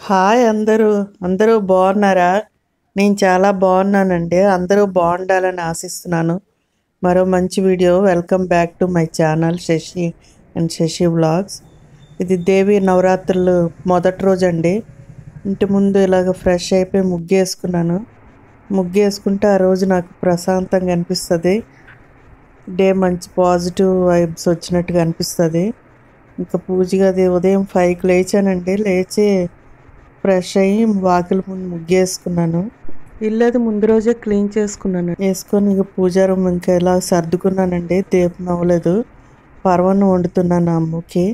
Hi అందరూ అందరూ బాగున్నారా? నేను చాలా బాగున్నానండి. అందరూ బాగుండాలని ఆశిస్తున్నాను. మరో మంచి వీడియో. Welcome back to my channel Shashi and Shashi vlogs. ఇది దేవి నవరాత్రులు మొదటి రోజు అండి. ఇంటి ముందు ఇలాగ ఫ్రెష్ అయిపోయి ముగ్గేసుకున్నాను. ముగ్గేసుకుంటే ఆ రోజు నాకు ప్రశాంతంగా అనిపిస్తుంది. డే మంచి పాజిటివ్ వైబ్స్ వచ్చినట్టుగా అనిపిస్తుంది. ఇంకా పూజ గది ఉదయం 5కి లేచానండి. లేచి ఫ్రెష్ అయ్యి వాకిలి ముందు ముగ్గేసుకున్నాను. ఇల్లు అది ముందు రోజే క్లీన్ చేసుకున్నాను. వేసుకొని ఇక పూజా రూమ్ ఇంకా ఇలా సర్దుకున్నానండి. దీపం అవ్వలేదు. పరవన్నం వండుతున్నాను అమ్మకి.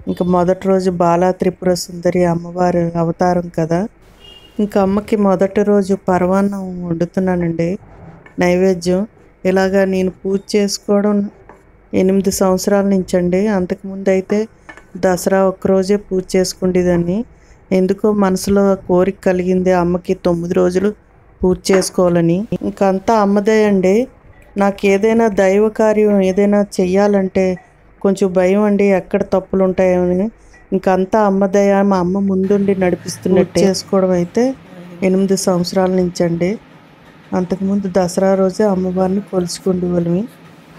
ఇంకా మొదటి రోజు బాలా త్రిపుర సుందరి అమ్మవారి అవతారం కదా. ఇంకా అమ్మకి మొదటి రోజు పరవాన్నం వండుతున్నానండి, నైవేద్యం. ఇలాగా నేను పూజ చేసుకోవడం 8 సంవత్సరాల నుంచి అండి. అంతకుముందు అయితే దసరా ఒక్కరోజే పూజ చేసుకుండేదాన్ని. ఎందుకో మనసులో కోరిక కలిగింది అమ్మకి 9 రోజులు పూజ చేసుకోవాలని. ఇంకంతా అమ్మదే అండి. నాకు ఏదైనా దైవ కార్యం ఏదైనా చెయ్యాలంటే కొంచెం భయం అండి, ఎక్కడ తప్పులు ఉంటాయని. ఇంకంతా అమ్మదయ, మా అమ్మ ముందుండి నడిపిస్తున్నట్టు చేసుకోవడం అయితే 8 సంవత్సరాల నుంచి అండి. అంతకుముందు దసరా రోజే అమ్మవారిని కొలుచుకుండేవాళ్ళమి.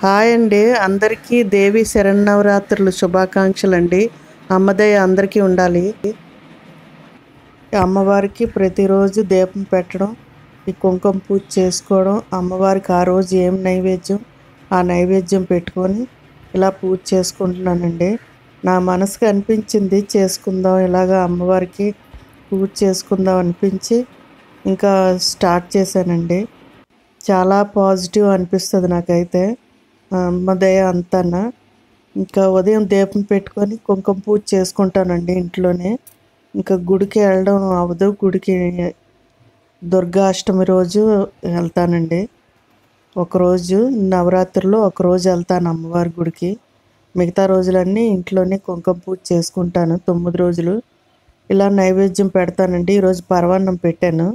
హాయ్ అండి, అందరికీ దేవి శరన్నవరాత్రులు శుభాకాంక్షలు అండి. అమ్మదయ అందరికీ ఉండాలి. అమ్మవారికి ప్రతిరోజు దీపం పెట్టడం, ఈ కుంకుమ పూజ చేసుకోవడం, అమ్మవారికి ఆ రోజు ఏం నైవేద్యం ఆ నైవేద్యం పెట్టుకొని ఇలా పూజ చేసుకుంటున్నానండి. నా మనసుకు అనిపించింది చేసుకుందాం, ఇలాగా అమ్మవారికి పూజ చేసుకుందాం అనిపించి ఇంకా స్టార్ట్ చేశానండి. చాలా పాజిటివ్ అనిపిస్తుంది నాకైతే. అమ్మదయ అంతానా. ఇంకా ఉదయం దీపం పెట్టుకొని కుంకుమ పూజ చేసుకుంటానండి ఇంట్లోనే. ఇంకా గుడికి వెళ్ళడం అవ్వదు. గుడికి దుర్గాష్టమి రోజు వెళ్తానండి. ఒకరోజు నవరాత్రుల్లో ఒకరోజు వెళ్తాను అమ్మవారి గుడికి. మిగతా రోజులన్నీ ఇంట్లోనే కుంకుమ పూజ చేసుకుంటాను 9 రోజులు. ఇలా నైవేద్యం పెడతానండి. ఈరోజు పరవాన్నం పెట్టాను.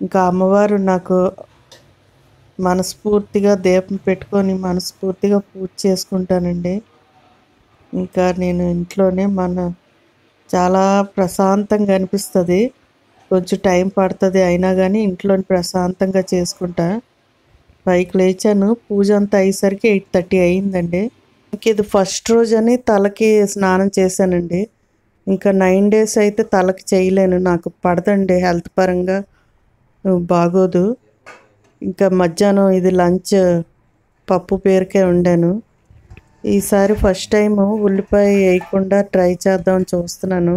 ఇంకా అమ్మవారు నాకు మనస్ఫూర్తిగా దీపం పెట్టుకొని మనస్ఫూర్తిగా పూజ చేసుకుంటానండి. ఇంకా నేను ఇంట్లోనే చాలా ప్రశాంతంగా అనిపిస్తుంది. కొంచెం టైం పడుతుంది అయినా కానీ ఇంట్లోని ప్రశాంతంగా చేసుకుంటా. 5కి లేచాను. పూజ అంతా అయ్యేసరికి 8:30 అయ్యిందండి. ఇంక ఇది ఫస్ట్ రోజు అని తలకి స్నానం చేశానండి. ఇంకా 9 డేస్ అయితే తలకి చేయలేను, నాకు పడదండి, హెల్త్ పరంగా బాగోదు. ఇంకా మధ్యాహ్నం ఇది లంచ్ పప్పు పేరుకే వండాను. ఈసారి ఫస్ట్ టైం ఉల్లిపాయ వేయకుండా ట్రై చేద్దామని చూస్తున్నాను.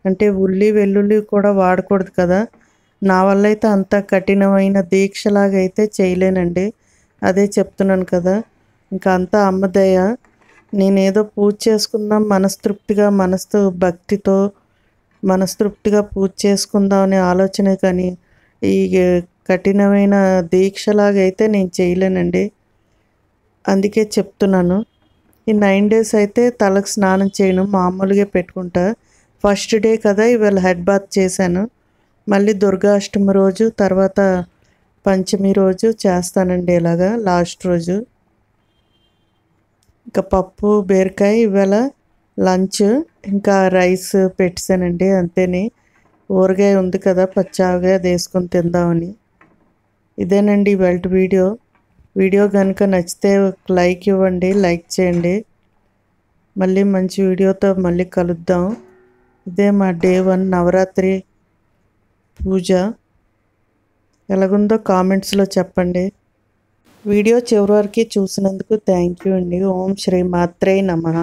అంటే ఉల్లి వెల్లుల్లి కూడా వాడకూడదు కదా. నా వల్ల అయితే అంత కఠినమైన దీక్షలాగా అయితే చేయలేనండి. అదే చెప్తున్నాను కదా. ఇంకా అంతా అమ్మదయ. నేనేదో పూజ చేసుకుందాం మనస్తృప్తిగా, భక్తితో మనస్తృప్తిగా పూజ చేసుకుందాం అనే ఆలోచనే కానీ ఈ కఠినమైన దీక్షలాగా అయితే నేను చేయలేనండి. అందుకే చెప్తున్నాను. ఈ 9 డేస్ అయితే తలకు స్నానం చేయను, మామూలుగా పెట్టుకుంటా. ఫస్ట్ డే కదా, ఇవాళ హెడ్ బాత్ చేశాను. మళ్ళీ దుర్గాష్టమి రోజు తర్వాత పంచమి రోజు చేస్తానండి ఇలాగా లాస్ట్ రోజు. ఇంకా పప్పు బీరకాయ ఇవాళ లంచ్. ఇంకా రైస్ పెట్టానండి అంతేని. ఊరగాయ ఉంది కదా పచ్చావగా, అది వేసుకొని తిందామని. ఇదేనండి ఇవాళ వీడియో కనుక నచ్చితే లైక్ ఇవ్వండి, లైక్ చేయండి. మళ్ళీ మంచి వీడియోతో మళ్ళీ కలుద్దాం. ఇదే మా డే 1 నవరాత్రి పూజ. ఎలాగుందో కామెంట్స్లో చెప్పండి. వీడియో చివరి వరకు చూసినందుకు థ్యాంక్ యూ అండి. ఓం శ్రీ మాత్రే నమః.